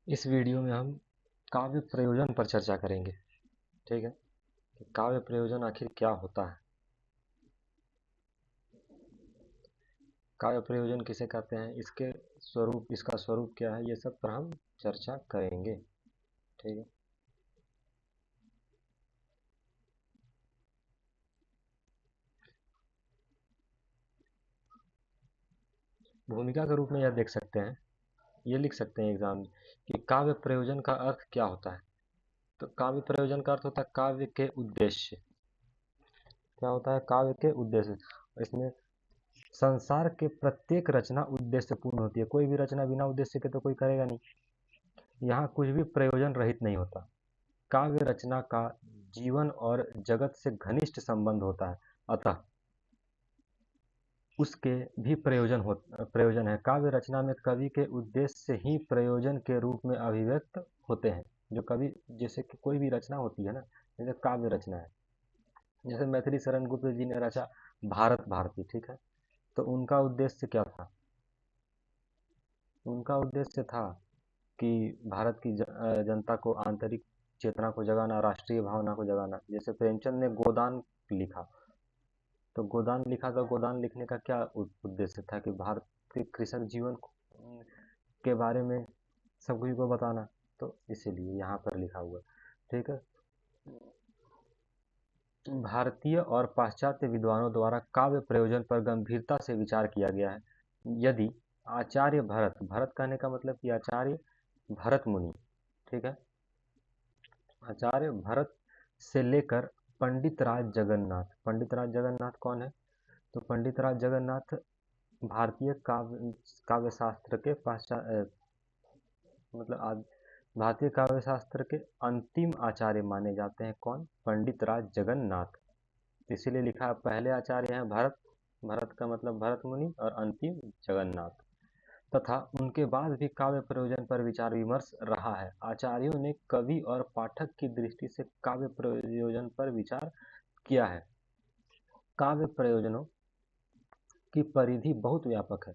इस वीडियो में हम काव्य प्रयोजन पर चर्चा करेंगे। ठीक है कि काव्य प्रयोजन आखिर क्या होता है, काव्य प्रयोजन किसे कहते हैं, इसके स्वरूप, इसका स्वरूप क्या है, ये सब पर हम चर्चा करेंगे। ठीक है। भूमिका के रूप में यह देख सकते हैं, ये लिख सकते हैं एग्जाम में कि काव्य प्रयोजन का अर्थ क्या होता है। तो काव्य प्रयोजन का अर्थ होता है काव्य के उद्देश्य। क्या होता है? काव्य के उद्देश्य। इसमें संसार के प्रत्येक रचना उद्देश्य पूर्ण होती है, कोई भी रचना बिना उद्देश्य के तो कोई करेगा नहीं। यहाँ कुछ भी प्रयोजन रहित नहीं होता। काव्य रचना का जीवन और जगत से घनिष्ठ संबंध होता है, अतः उसके भी प्रयोजन है। काव्य रचना में कवि के उद्देश्य ही प्रयोजन के रूप में अभिव्यक्त होते हैं। जो कवि, जैसे कि कोई भी रचना होती है ना, जैसे काव्य रचना है, जैसे मैथिली शरण गुप्त जी ने रचा भारत भारती, ठीक है। तो उनका उद्देश्य क्या था? उनका उद्देश्य था कि भारत की जनता को आंतरिक चेतना को जगाना, राष्ट्रीय भावना को जगाना। जैसे प्रेमचंद ने गोदान लिखा, तो गोदान लिखा, तो गोदान लिखने का क्या उद्देश्य था कि भारत के कृषक जीवन के बारे में सभी को बताना। तो इसीलिए यहाँ पर लिखा हुआ। ठीक है। भारतीय और पाश्चात्य विद्वानों द्वारा काव्य प्रयोजन पर गंभीरता से विचार किया गया है। यदि आचार्य भरत, भरत कहने का मतलब कि आचार्य भरत मुनि, ठीक है, आचार्य भरत से लेकर पंडित राज जगन्नाथ, पंडित राज जगन्नाथ कौन है? तो पंडित राज जगन्नाथ भारतीय काव्य शास्त्र के पाश्चात्य, मतलब भारतीय काव्य शास्त्र के अंतिम आचार्य माने जाते हैं। कौन? पंडित राज जगन्नाथ। इसीलिए लिखा है, पहले आचार्य हैं भरत, भरत का मतलब भरत मुनि, और अंतिम जगन्नाथ। तथा उनके बाद भी काव्य प्रयोजन पर विचार विमर्श रहा है। आचार्यों ने कवि और पाठक की दृष्टि से काव्य प्रयोजन पर विचार किया है। काव्य प्रयोजनों की परिधि बहुत व्यापक है।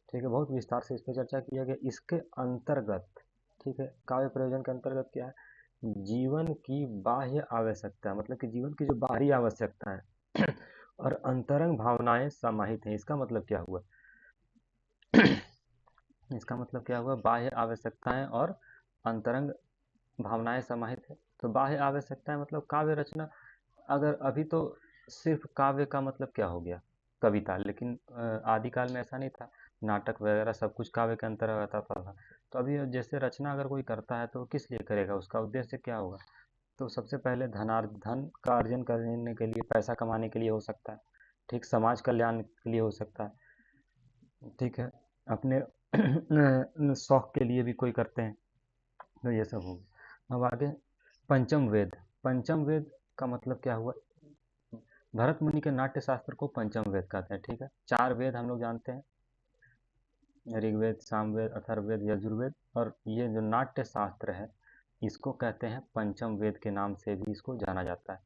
ठीक है, बहुत विस्तार से इस पर चर्चा किया गया। इसके अंतर्गत, ठीक है, काव्य प्रयोजन के अंतर्गत क्या है? जीवन की बाह्य आवश्यकता, मतलब कि जीवन की जो बाहरी आवश्यकता है और अंतरंग भावनाएं समाहित हैं। इसका मतलब क्या हुआ? इसका मतलब क्या हुआ? बाह्य आवश्यकताएं और अंतरंग भावनाएं समाहित है। तो बाह्य आवश्यकताएं मतलब काव्य रचना। अगर अभी तो सिर्फ काव्य का मतलब क्या हो गया? कविता। लेकिन आदिकाल में ऐसा नहीं था, नाटक वगैरह सब कुछ काव्य के अंतर्गत आता था। तो अभी जैसे रचना अगर कोई करता है तो किस लिए करेगा? उसका उद्देश्य क्या होगा? तो सबसे पहले धन का अर्जन करने के लिए, पैसा कमाने के लिए हो सकता है, ठीक, समाज कल्याण के लिए हो सकता है, ठीक है, अपने शौक के लिए भी कोई करते हैं। तो ये सब हो गया। अब आगे, पंचम वेद। पंचम वेद का मतलब क्या हुआ? भरत मुनि के नाट्य शास्त्र को पंचम वेद कहते हैं। ठीक है, चार वेद हम लोग जानते हैं, ऋग्वेद, सामवेद, अथर्ववेद, यजुर्वेद, और ये जो नाट्य शास्त्र है इसको कहते हैं पंचम वेद के नाम से भी इसको जाना जाता है।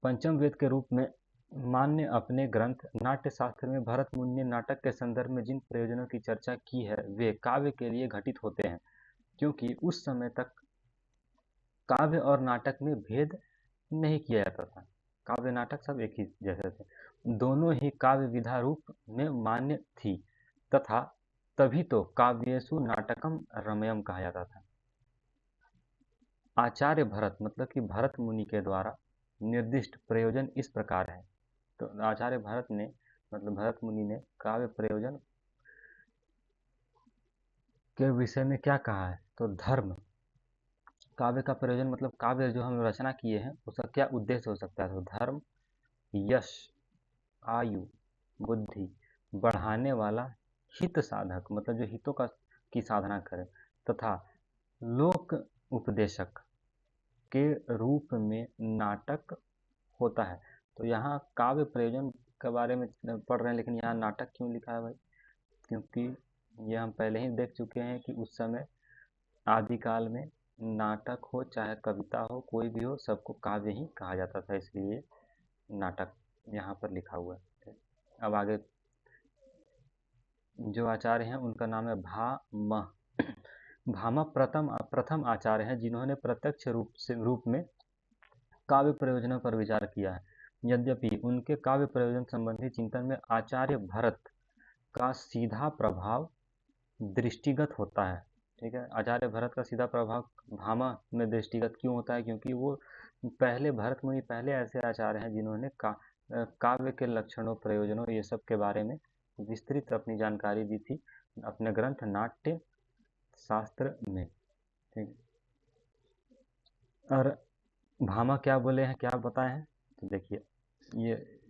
पंचम वेद के रूप में मान्य अपने ग्रंथ नाट्य शास्त्र में भरत मुनि ने नाटक के संदर्भ में जिन प्रयोजनों की चर्चा की है वे काव्य के लिए घटित होते हैं, क्योंकि उस समय तक काव्य और नाटक में भेद नहीं किया जाता था। काव्य नाटक सब एक ही जैसे थे, दोनों ही काव्य विधा रूप में मान्य थी, तथा तभी तो काव्येषु नाटकम रमयम कहा जाता था। आचार्य भरत, मतलब कि भरत मुनि के द्वारा निर्दिष्ट प्रयोजन इस प्रकार है। तो आचार्य भरत ने, मतलब भरत मुनि ने काव्य प्रयोजन के विषय में क्या कहा है? तो धर्म। काव्य का प्रयोजन मतलब काव्य जो हम रचना किए हैं उसका क्या उद्देश्य हो सकता है? तो धर्म, यश, आयु, बुद्धि बढ़ाने वाला हित साधक, मतलब जो हितों का की साधना करे, तथा लोक उपदेशक के रूप में नाटक होता है। तो यहाँ काव्य प्रयोजन के बारे में पढ़ रहे हैं, लेकिन यहाँ नाटक क्यों लिखा है भाई? क्योंकि ये हम पहले ही देख चुके हैं कि उस समय आदिकाल में नाटक हो चाहे कविता हो, कोई भी हो, सबको काव्य ही कहा जाता था, इसलिए नाटक यहाँ पर लिखा हुआ है। अब आगे जो आचार्य हैं उनका नाम है भामह। भामा प्रथम प्रथम आचार्य हैं जिन्होंने प्रत्यक्ष रूप में काव्य प्रयोजनों पर विचार किया है। यद्यपि उनके काव्य प्रयोजन संबंधी चिंतन में आचार्य भरत का सीधा प्रभाव दृष्टिगत होता है। ठीक है, आचार्य भरत का सीधा प्रभाव भामा में दृष्टिगत क्यों होता है? क्योंकि वो पहले भरत मुनि पहले ऐसे आचार्य हैं जिन्होंने काव्य के लक्षणों, प्रयोजनों, ये सब के बारे में विस्तृत अपनी जानकारी दी थी अपने ग्रंथ नाट्य शास्त्र में। ठीक, और भामा क्या बोले हैं, क्या बताए हैं? तो देखिए,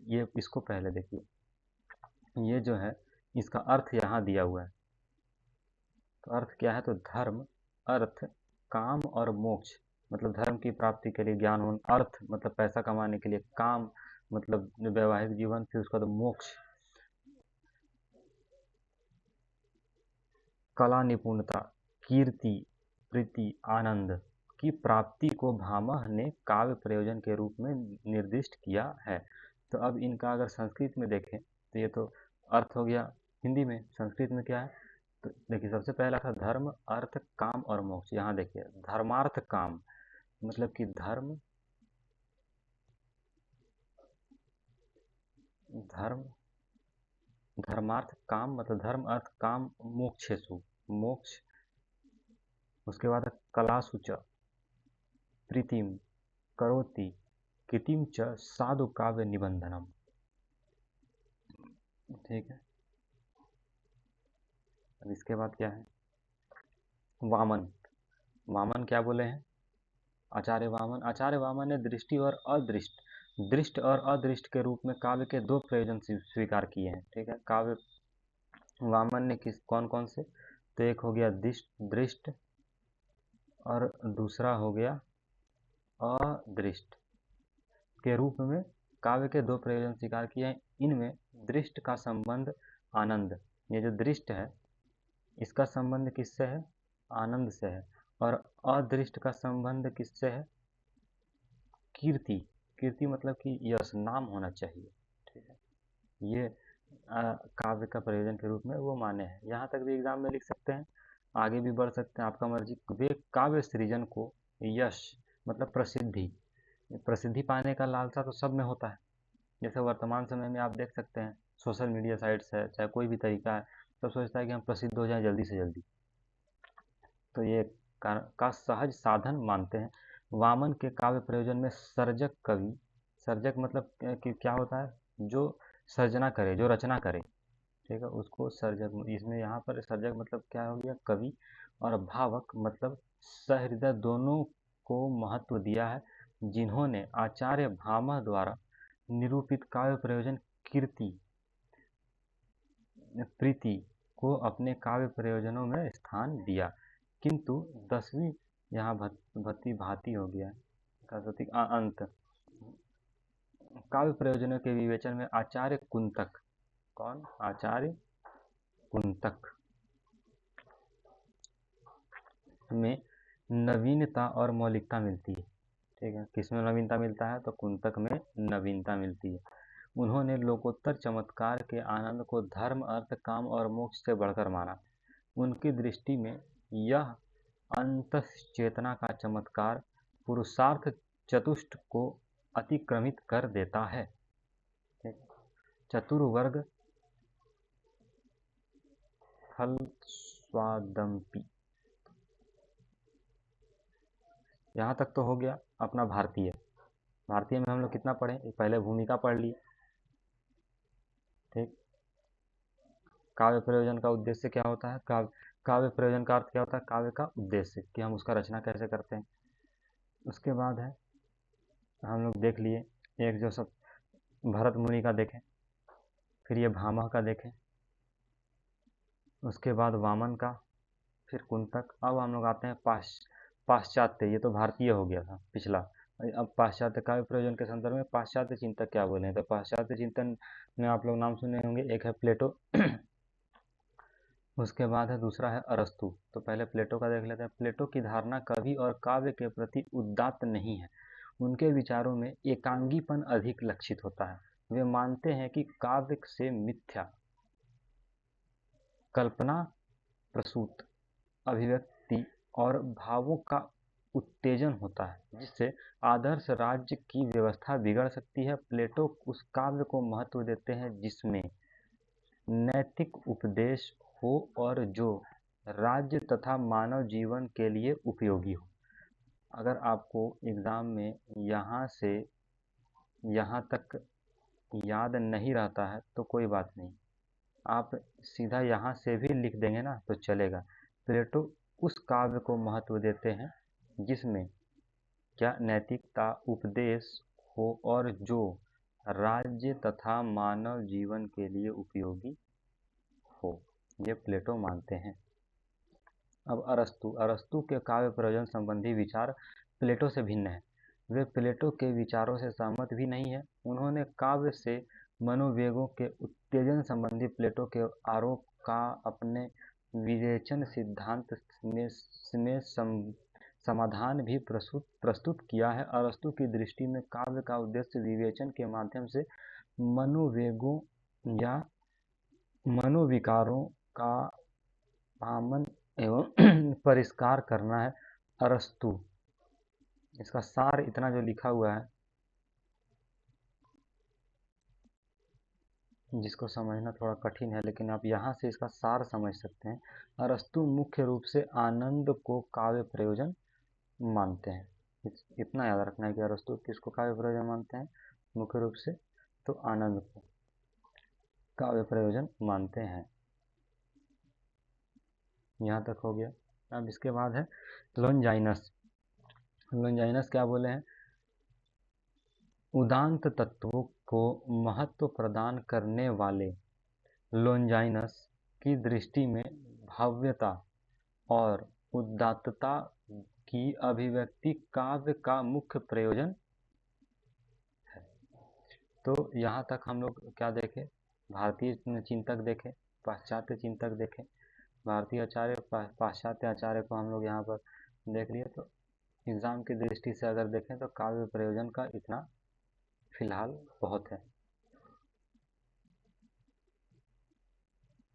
ये इसको पहले देखिए, ये जो है इसका अर्थ यहाँ दिया हुआ है। तो अर्थ क्या है? तो धर्म, अर्थ, काम और मोक्ष, मतलब धर्म की प्राप्ति के लिए ज्ञान हो, अर्थ मतलब पैसा कमाने के लिए, काम मतलब वैवाहिक जीवन, फिर उसका तो मोक्ष, कला निपुणता, कीर्ति, प्रीति, आनंद की प्राप्ति को भामह ने काव्य प्रयोजन के रूप में निर्दिष्ट किया है। तो अब इनका अगर संस्कृत में देखें तो ये तो अर्थ हो गया हिंदी में, संस्कृत में क्या है? तो देखिए, सबसे पहला था धर्म, अर्थ, काम और मोक्ष। यहाँ देखिए, धर्मार्थ काम मतलब कि धर्मार्थ काम मतलब धर्म, अर्थ, काम, मोक्षेषु, मोक्ष। उसके बाद कलासु च प्रीतिम करोति कृतिम च साधु काव्य निबंधनम। ठीक है, अब इसके बाद क्या है? वामन। वामन क्या बोले हैं? आचार्य वामन ने दृष्टि और अदृष्ट, दृष्ट और अदृष्ट के रूप में काव्य के दो प्रयोजन स्वीकार किए हैं। ठीक है, काव्य वामन ने कौन कौन से? तो एक हो गया दृष्ट और दूसरा हो गया अदृष्ट के रूप में काव्य के दो प्रयोजन स्वीकार किए हैं। इनमें दृष्ट का संबंध आनंद, ये जो दृष्ट है इसका संबंध किससे है? आनंद से है। और अदृष्ट का संबंध किससे है? कीर्ति। कीर्ति मतलब कि यश, नाम होना चाहिए। ठीक है, ये काव्य का प्रयोजन के रूप में वो माने हैं। यहाँ तक भी एग्जाम में लिख सकते हैं, आगे भी बढ़ सकते हैं, आपका मर्जी। वे काव्य सृजन को यश मतलब प्रसिद्धि पाने का लालसा तो सब में होता है। जैसे वर्तमान समय में आप देख सकते हैं, सोशल मीडिया साइट्स है, चाहे कोई भी तरीका है, सब सोचता है कि हम प्रसिद्ध हो जाएं जल्दी से जल्दी। तो ये का सहज साधन मानते हैं। वामन के काव्य प्रयोजन में सर्जक कवि, सर्जक मतलब कि क्या होता है? जो सर्जना करे, जो रचना करे। ठीक है, उसको सर्जक, इसमें यहाँ पर सर्जक मतलब क्या हो गया? कवि। और भावक मतलब सहृदय, दोनों को महत्व दिया है, जिन्होंने आचार्य भामह द्वारा निरूपित काव्य प्रयोजन कीर्ति प्रीति को अपने काव्य प्रयोजनों में स्थान दिया। किंतु 10वीं यहाँ भति भांति हो गया अंत काव्य प्रयोजनों के विवेचन में आचार्य कुंतक, कौन? आचार्य कुंतक में नवीनता और मौलिकता मिलती है। ठीक है, किसमें नवीनता मिलता है? तो कुंतक में नवीनता मिलती है। उन्होंने लोकोत्तर चमत्कार के आनंद को धर्म, अर्थ, काम और मोक्ष से बढ़कर माना। उनकी दृष्टि में यह अंतश्चेतना का चमत्कार पुरुषार्थ चतुष्ट को अतिक्रमित कर देता है। चतुर्वर्ग फल स्वादम्पी। यहाँ तक तो हो गया अपना भारतीय। भारतीय में हम लोग कितना पढ़े? पहले भूमिका पढ़ ली। ठीक, काव्य प्रयोजन का उद्देश्य क्या होता है? काव्य प्रयोजन का अर्थ क्या होता है? काव्य का उद्देश्य, कि हम उसका रचना कैसे करते हैं। उसके बाद है, हम लोग देख लिए एक जो सब भरत मुनि का देखें, फिर ये भामह का देखें, उसके बाद वामन का, फिर कुंतक। अब हम लोग आते हैं पाश्चात्य। ये तो भारतीय हो गया था पिछला। अब पाश्चात्य काव्य प्रयोजन के संदर्भ में पाश्चात्य चिंतक क्या बोले हैं? तो पाश्चात्य चिंतन में आप लोग नाम सुने होंगे, एक है प्लेटो उसके बाद है दूसरा है अरस्तु। तो पहले प्लेटो का देख लेते हैं। प्लेटो की धारणा कवि और काव्य के प्रति उदात्त नहीं है। उनके विचारों में एकांगीपन अधिक लक्षित होता है। वे मानते हैं कि काव्य से मिथ्या, कल्पना प्रसूत अभिव्यक्ति और भावों का उत्तेजन होता है, जिससे आदर्श राज्य की व्यवस्था बिगड़ सकती है। प्लेटो उस काव्य को महत्व देते हैं जिसमें नैतिक उपदेश हो और जो राज्य तथा मानव जीवन के लिए उपयोगी हो। अगर आपको एग्ज़ाम में यहाँ से यहाँ तक याद नहीं रहता है तो कोई बात नहीं, आप सीधा यहाँ से भी लिख देंगे ना तो चलेगा। प्लेटो उस काव्य को महत्व देते हैं जिसमें क्या नैतिकता उपदेश हो और जो राज्य तथा मानव जीवन के लिए उपयोगी हो, ये प्लेटो मानते हैं। अब अरस्तु के काव्य प्रयोजन संबंधी विचार प्लेटो से भिन्न है। वे प्लेटो के विचारों से सहमत भी नहीं है। उन्होंने काव्य से मनोवेगों के उत्तेजन संबंधी प्लेटो के आरोप का अपने विवेचन सिद्धांत में समाधान भी प्रस्तुत किया है। अरस्तु की दृष्टि में काव्य का उद्देश्य विवेचन के माध्यम से मनोवेगों या मनोविकारों का आमन एवं परिष्कार करना है। अरस्तु, इसका सार इतना जो लिखा हुआ है जिसको समझना थोड़ा कठिन है, लेकिन आप यहाँ से इसका सार समझ सकते हैं। अरस्तु मुख्य रूप से आनंद को काव्य प्रयोजन मानते हैं। इतना याद रखना है कि अरस्तु किसको काव्य प्रयोजन मानते हैं, मुख्य रूप से तो आनंद को काव्य प्रयोजन मानते हैं। यहाँ तक हो गया। अब इसके बाद है लोनजाइनस। लोनजाइनस क्या बोले हैं, उदांत तत्वों को महत्व प्रदान करने वाले लोनजाइनस की दृष्टि में भव्यता और उदात्तता की अभिव्यक्ति काव्य का मुख्य प्रयोजन है। तो यहाँ तक हम लोग क्या देखें, भारतीय चिंतक देखें, पाश्चात्य चिंतक देखें, भारतीय आचार्य पाश्चात्य आचार्य को हम लोग यहाँ पर देख लिए। तो एग्ज़ाम की दृष्टि से अगर देखें तो काव्य प्रयोजन का इतना फिलहाल बहुत है।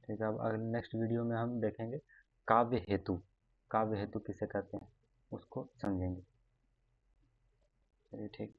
ठीक है, अब अगले नेक्स्ट वीडियो में हम देखेंगे काव्य हेतु। काव्य हेतु किसे कहते हैं उसको समझेंगे। चलिए ठीक।